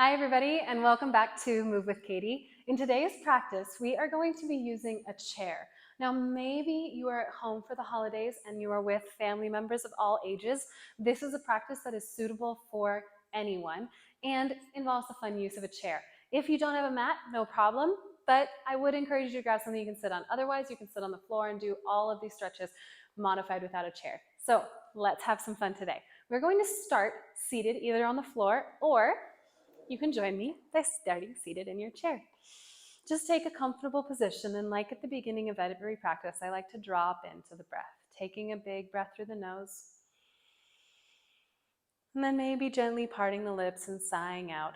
Hi everybody, and welcome back to Move with Katey. In today's practice, we are going to be using a chair. Now maybe you are at home for the holidays and you are with family members of all ages. This is a practice that is suitable for anyone and involves the fun use of a chair. If you don't have a mat, no problem, but I would encourage you to grab something you can sit on. Otherwise, you can sit on the floor and do all of these stretches modified without a chair. So let's have some fun today. We're going to start seated either on the floor or you can join me by starting seated in your chair. Just take a comfortable position, and like at the beginning of every practice, I like to drop into the breath, taking a big breath through the nose, and then maybe gently parting the lips and sighing out,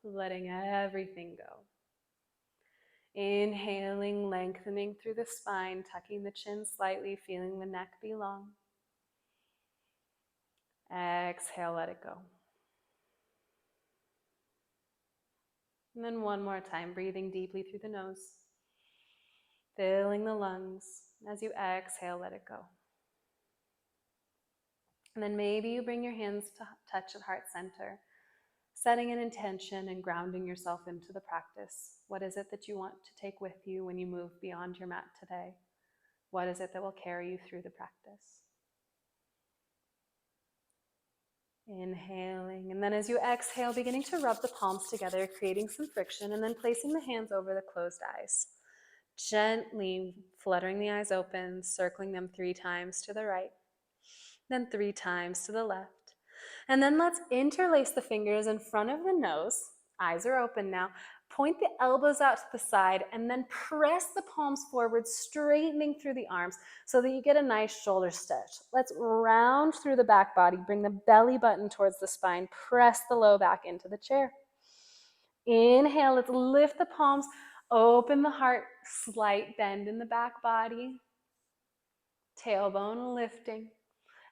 letting everything go. Inhaling, lengthening through the spine, tucking the chin slightly, feeling the neck be long. Exhale, let it go. And then one more time, breathing deeply through the nose, filling the lungs. As you exhale, let it go. And then maybe you bring your hands to touch at heart center, setting an intention and grounding yourself into the practice. What is it that you want to take with you when you move beyond your mat today? What is it that will carry you through the practice? Inhaling, and then as you exhale, beginning to rub the palms together, creating some friction, and then placing the hands over the closed eyes. Gently fluttering the eyes open, circling them 3 times to the right, then 3 times to the left. And then let's interlace the fingers in front of the nose. Eyes are open now. Point the elbows out to the side and then press the palms forward, straightening through the arms so that you get a nice shoulder stretch. Let's round through the back body. Bring the belly button towards the spine. Press the low back into the chair. Inhale, let's lift the palms, open the heart, slight bend in the back body. Tailbone lifting.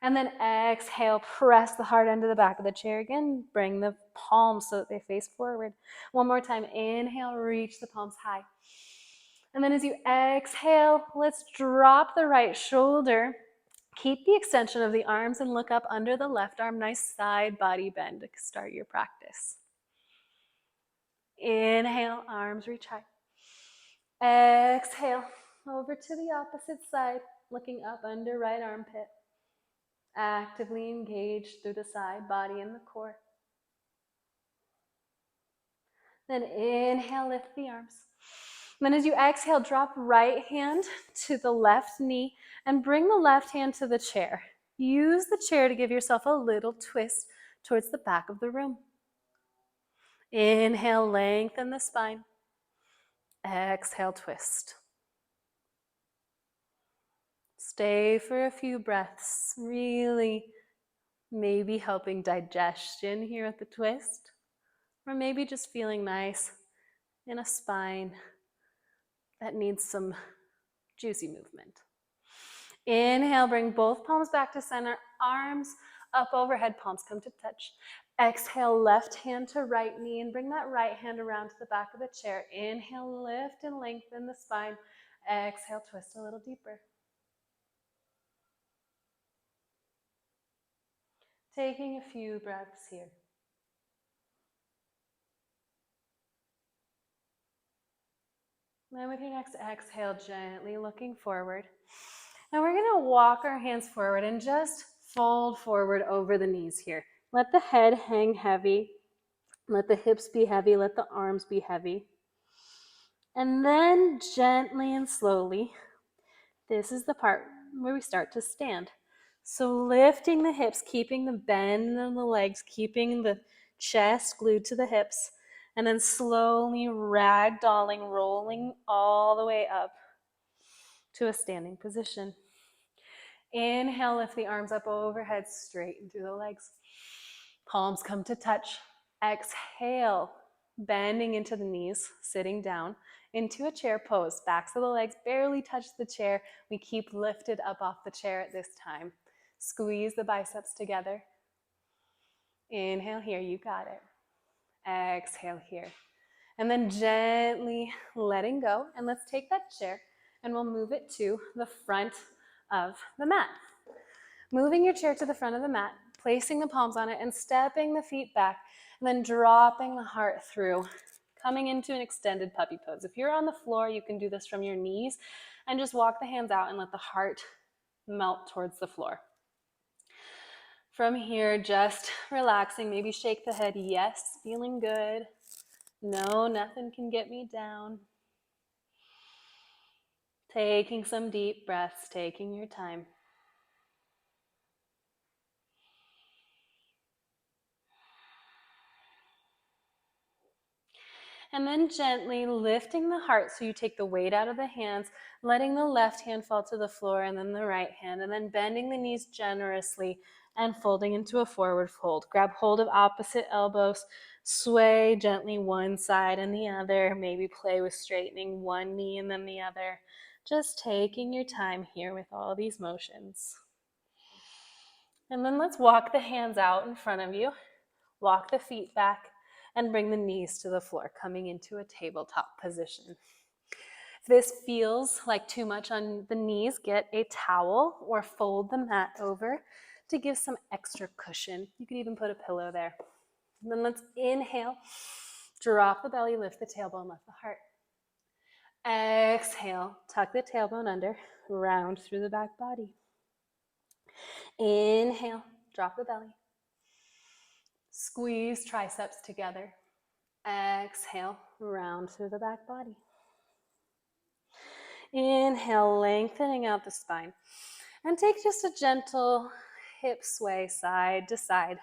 And then exhale, press the heart into the back of the chair again. Bring the palms so that they face forward. One more time. Inhale, reach the palms high. And then as you exhale, let's drop the right shoulder. Keep the extension of the arms and look up under the left arm. Nice side body bend to start your practice. Inhale, arms reach high. Exhale, over to the opposite side, looking up under right armpit. Actively engaged through the side body and the core. Then inhale, lift the arms. Then as you exhale, drop right hand to the left knee and bring the left hand to the chair. Use the chair to give yourself a little twist towards the back of the room. Inhale, lengthen the spine. Exhale, twist. Stay for a few breaths, really maybe helping digestion here at the twist, or maybe just feeling nice in a spine that needs some juicy movement. Inhale, bring both palms back to center, arms up overhead, palms come to touch. Exhale, left hand to right knee and bring that right hand around to the back of the chair. Inhale, lift and lengthen the spine. Exhale, twist a little deeper. Taking a few breaths here. Then with your next exhale, gently looking forward. And we're going to walk our hands forward and just fold forward over the knees here. Let the head hang heavy. Let the hips be heavy. Let the arms be heavy. And then gently and slowly, this is the part where we start to stand. So lifting the hips, keeping the bend in the legs, keeping the chest glued to the hips, and then slowly ragdolling, rolling all the way up to a standing position. Inhale, lift the arms up overhead, straighten through the legs. Palms come to touch. Exhale, bending into the knees, sitting down into a chair pose. Backs of the legs barely touch the chair. We keep lifted up off the chair at this time. Squeeze the biceps together. Inhale here, you got it. Exhale here. And then gently letting go. And let's take that chair and we'll move it to the front of the mat. Moving your chair to the front of the mat, placing the palms on it and stepping the feet back, and then dropping the heart through, coming into an extended puppy pose. If you're on the floor, you can do this from your knees and just walk the hands out and let the heart melt towards the floor. From here, just relaxing, maybe shake the head, yes, feeling good. No, nothing can get me down. Taking some deep breaths, taking your time. And then gently lifting the heart so you take the weight out of the hands, letting the left hand fall to the floor and then the right hand, and then bending the knees generously and folding into a forward fold. Grab hold of opposite elbows, sway gently one side and the other, maybe play with straightening one knee and then the other. Just taking your time here with all these motions. And then let's walk the hands out in front of you, walk the feet back, and bring the knees to the floor, coming into a tabletop position. If this feels like too much on the knees, get a towel or fold the mat over to give some extra cushion. You could even put a pillow there. And then let's inhale, drop the belly, lift the tailbone, lift the heart. Exhale, tuck the tailbone under, round through the back body. Inhale, drop the belly. Squeeze triceps together. Exhale, round through the back body. Inhale, lengthening out the spine. And take just a gentle hip sway side to side.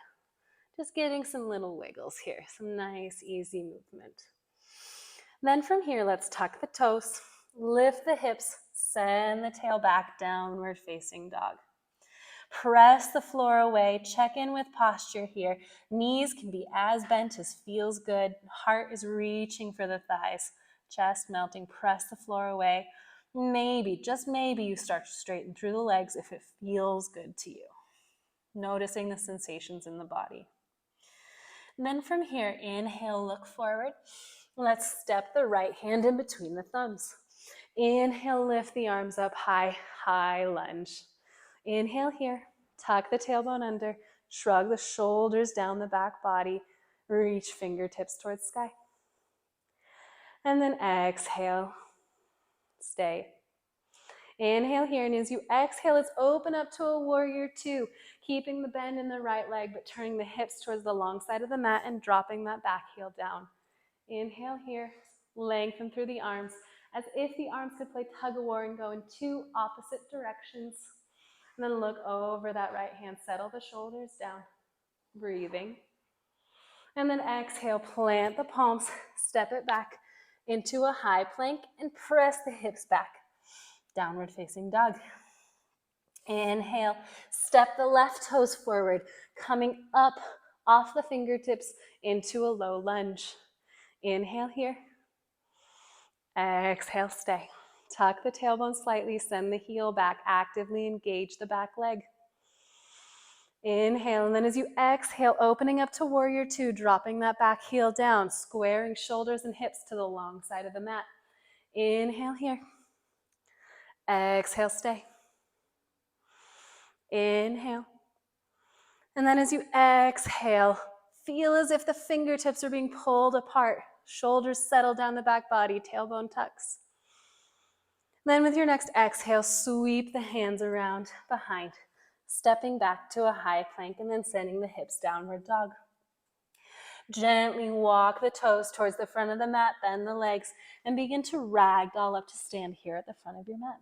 Just getting some little wiggles here, some nice, easy movement. Then from here, let's tuck the toes, lift the hips, send the tail back, downward facing dog. Press the floor away, check in with posture here. Knees can be as bent as feels good. Heart is reaching for the thighs, chest melting, press the floor away. Maybe, just maybe, you start to straighten through the legs if it feels good to you. Noticing the sensations in the body. And then from here, inhale, look forward. Let's step the right hand in between the thumbs. Inhale, lift the arms up high, high lunge. Inhale here, tuck the tailbone under, shrug the shoulders down the back body, reach fingertips towards sky. And then exhale, stay. Inhale here, and as you exhale, let's open up to a warrior two, keeping the bend in the right leg, but turning the hips towards the long side of the mat and dropping that back heel down. Inhale here, lengthen through the arms, as if the arms could play tug-of-war and go in two opposite directions. And then look over that right hand, settle the shoulders down, breathing. And then exhale, plant the palms, step it back into a high plank and press the hips back. Downward facing dog. Inhale, step the left toes forward, coming up off the fingertips into a low lunge. Inhale here. Exhale, stay. Tuck the tailbone slightly, send the heel back, actively engage the back leg. Inhale, and then as you exhale, opening up to warrior two, dropping that back heel down, squaring shoulders and hips to the long side of the mat. Inhale here. Exhale, stay. Inhale. And then as you exhale, feel as if the fingertips are being pulled apart. Shoulders settle down the back body, tailbone tucks. Then with your next exhale, sweep the hands around behind, stepping back to a high plank and then sending the hips downward dog. Gently walk the toes towards the front of the mat, bend the legs, and begin to ragdoll up to stand here at the front of your mat.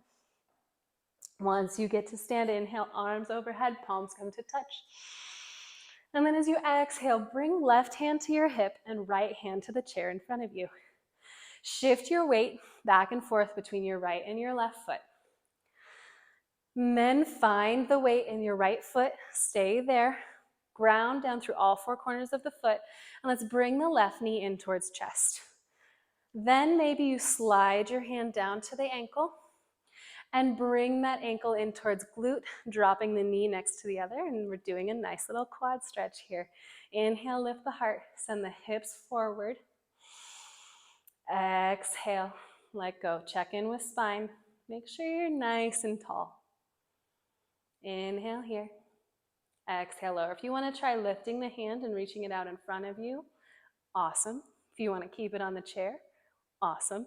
Once you get to stand, inhale, arms overhead, palms come to touch. And then as you exhale, bring left hand to your hip and right hand to the chair in front of you. Shift your weight back and forth between your right and your left foot. Then find the weight in your right foot, stay there, ground down through all four corners of the foot, and let's bring the left knee in towards chest. Then maybe you slide your hand down to the ankle and bring that ankle in towards glute, dropping the knee next to the other, and we're doing a nice little quad stretch here. Inhale, lift the heart, send the hips forward. Exhale, let go. Check in with spine. Make sure you're nice and tall. Inhale here. Exhale, lower. If you want to try lifting the hand and reaching it out in front of you, awesome. If you want to keep it on the chair, awesome.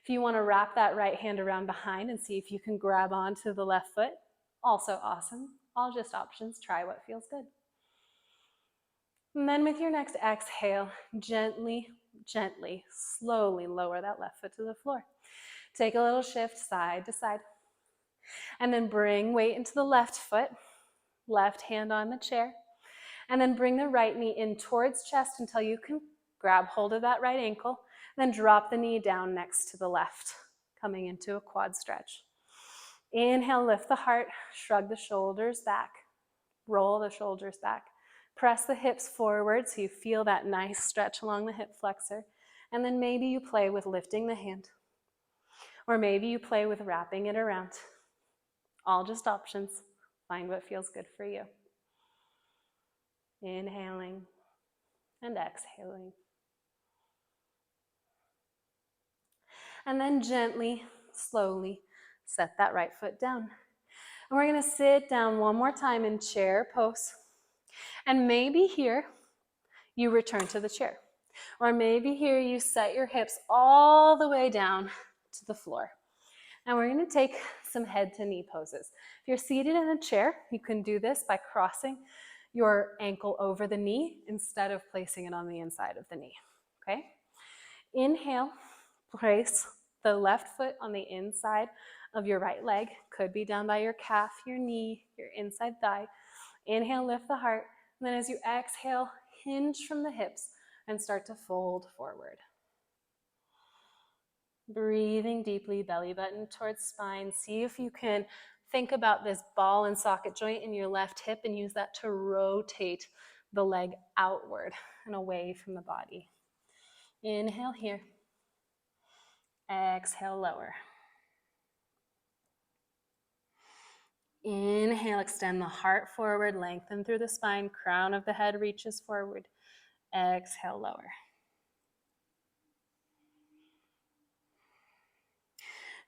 If you want to wrap that right hand around behind and see if you can grab onto the left foot, also awesome. All just options. Try what feels good. And then with your next exhale, gently, slowly lower that left foot to the floor. Take a little shift side to side. And then bring weight into the left foot, left hand on the chair. And then bring the right knee in towards chest until you can grab hold of that right ankle. Then drop the knee down next to the left, coming into a quad stretch. Inhale, lift the heart, shrug the shoulders back, roll the shoulders back. Press the hips forward so you feel that nice stretch along the hip flexor. And then maybe you play with lifting the hand. Or maybe you play with wrapping it around. All just options. Find what feels good for you. Inhaling and exhaling. And then gently, slowly set that right foot down. And we're going to sit down one more time in chair pose. And maybe here you return to the chair. Or maybe here you set your hips all the way down to the floor. And we're going to take some head to knee poses. If you're seated in a chair, you can do this by crossing your ankle over the knee instead of placing it on the inside of the knee. Okay? Inhale, place the left foot on the inside of your right leg. Could be down by your calf, your knee, your inside thigh. Inhale, lift the heart. And then as you exhale, hinge from the hips and start to fold forward. Breathing deeply, belly button towards spine. See if you can think about this ball and socket joint in your left hip and use that to rotate the leg outward and away from the body. Inhale here. Exhale, lower. Inhale, extend the heart forward, lengthen through the spine, crown of the head reaches forward. Exhale, lower.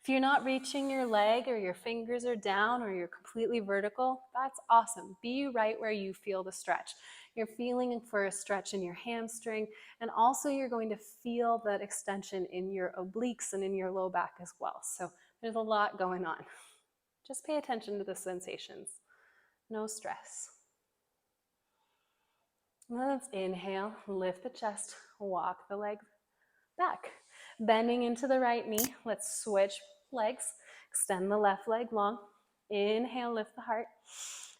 If you're not reaching your leg or your fingers are down or you're completely vertical, that's awesome. Be right where you feel the stretch. You're feeling for a stretch in your hamstring, and also you're going to feel that extension in your obliques and in your low back as well. So there's a lot going on. Just pay attention to the sensations. No stress. Let's inhale, lift the chest, walk the legs back. Bending into the right knee, let's switch legs. Extend the left leg long. Inhale, lift the heart.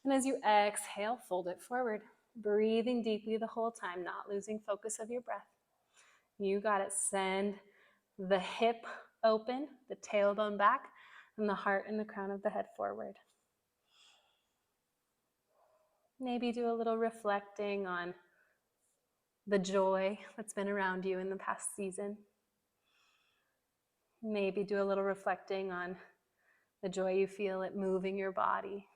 And as you exhale, fold it forward. Breathing deeply the whole time, not losing focus of your breath. You got it. Send the hip open, the tailbone back, and the heart and the crown of the head forward. Maybe do a little reflecting on the joy that's been around you in the past season. Maybe do a little reflecting on the joy you feel at moving your body.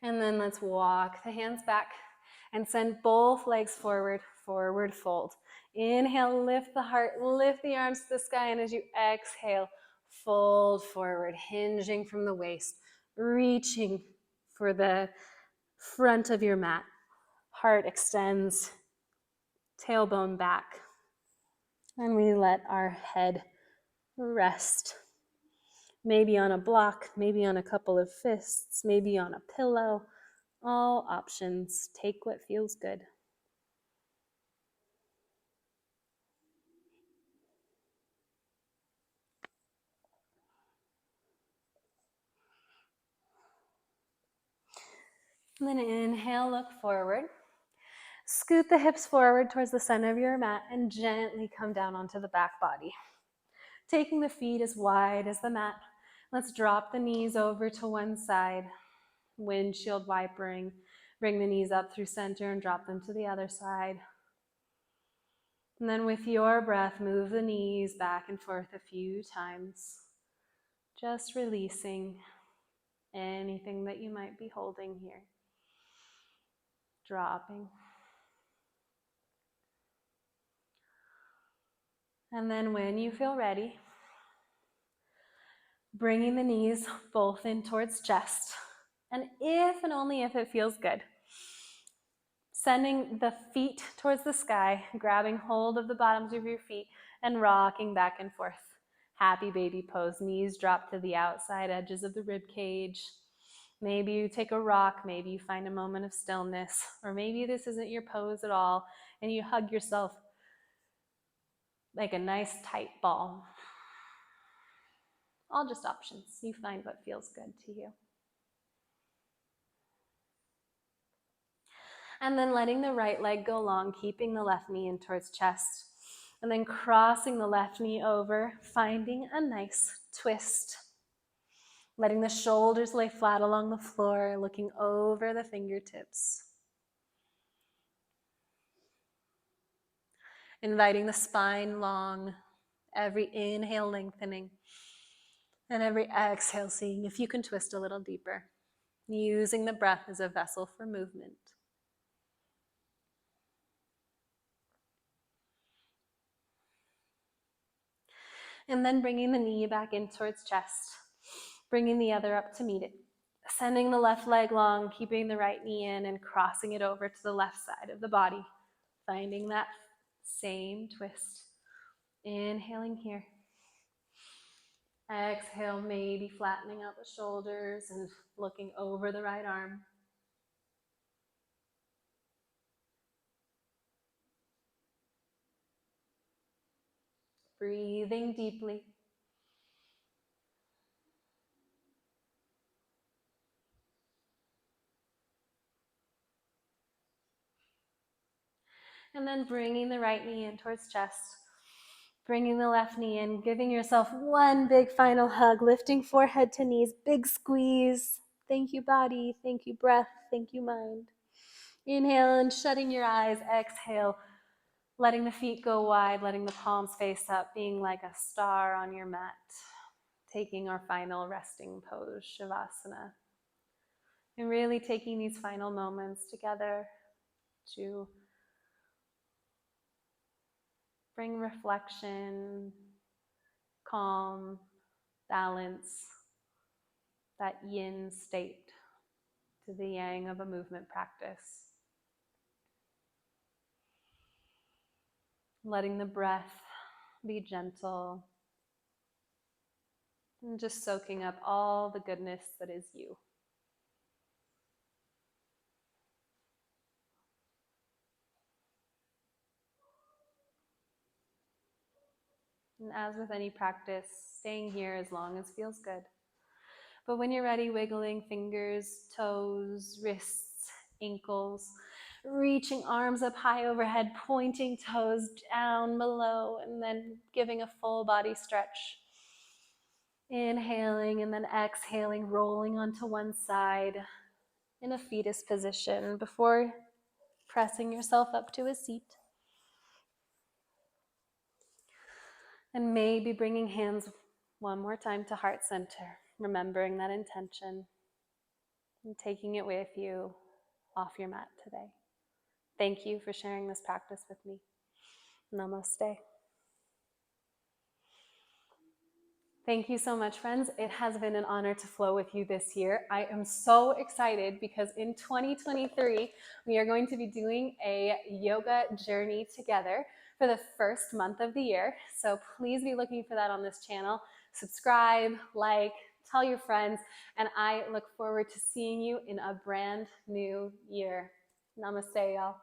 And then let's walk the hands back and send both legs forward, forward fold. Inhale, lift the heart, lift the arms to the sky, and as you exhale, fold forward, hinging from the waist, reaching for the front of your mat. Heart extends, tailbone back, and we let our head rest. Maybe on a block, maybe on a couple of fists, maybe on a pillow. All options. Take what feels good. And then inhale, look forward. Scoot the hips forward towards the center of your mat and gently come down onto the back body. Taking the feet as wide as the mat. Let's drop the knees over to one side. Windshield wipering. Bring the knees up through center and drop them to the other side. And then with your breath, move the knees back and forth a few times. Just releasing anything that you might be holding here. Dropping. And then when you feel ready, Bringing the knees both in towards chest. And if and only if it feels good, sending the feet towards the sky, grabbing hold of the bottoms of your feet and rocking back and forth. Happy baby pose, knees drop to the outside edges of the rib cage. Maybe you take a rock, maybe you find a moment of stillness, or maybe this isn't your pose at all and you hug yourself like a nice tight ball. All just options. You find what feels good to you. And then letting the right leg go long, keeping the left knee in towards chest. And then crossing the left knee over, finding a nice twist. Letting the shoulders lay flat along the floor, looking over the fingertips. Inviting the spine long, every inhale lengthening, and every exhale seeing if you can twist a little deeper, using the breath as a vessel for movement. And then bringing the knee back in towards chest, bringing the other up to meet it. Sending the left leg long, keeping the right knee in and crossing it over to the left side of the body. Finding that same twist. Inhaling here. Exhale, maybe flattening out the shoulders and looking over the right arm. Breathing deeply. And then bringing the right knee in towards chest. Bringing the left knee in, giving yourself one big final hug, lifting forehead to knees, big squeeze. Thank you, body. Thank you, breath. Thank you, mind. Inhale and shutting your eyes. Exhale, letting the feet go wide, letting the palms face up, being like a star on your mat. Taking our final resting pose, Shavasana. And really taking these final moments together to bring reflection, calm, balance, that yin state to the yang of a movement practice. Letting the breath be gentle and just soaking up all the goodness that is you. And as with any practice, staying here as long as feels good. But when you're ready, wiggling fingers, toes, wrists, ankles, reaching arms up high overhead, pointing toes down below, and then giving a full body stretch. Inhaling and then exhaling, rolling onto one side in a fetus position before pressing yourself up to a seat. And maybe bringing hands one more time to heart center, remembering that intention and taking it with you off your mat today. Thank you for sharing this practice with me. Namaste. Thank you so much, friends. It has been an honor to flow with you this year. I am so excited because in 2023, we are going to be doing a yoga journey together for the first month of the year. So please be looking for that on this channel. Subscribe, like, tell your friends, and I look forward to seeing you in a brand new year. Namaste, y'all.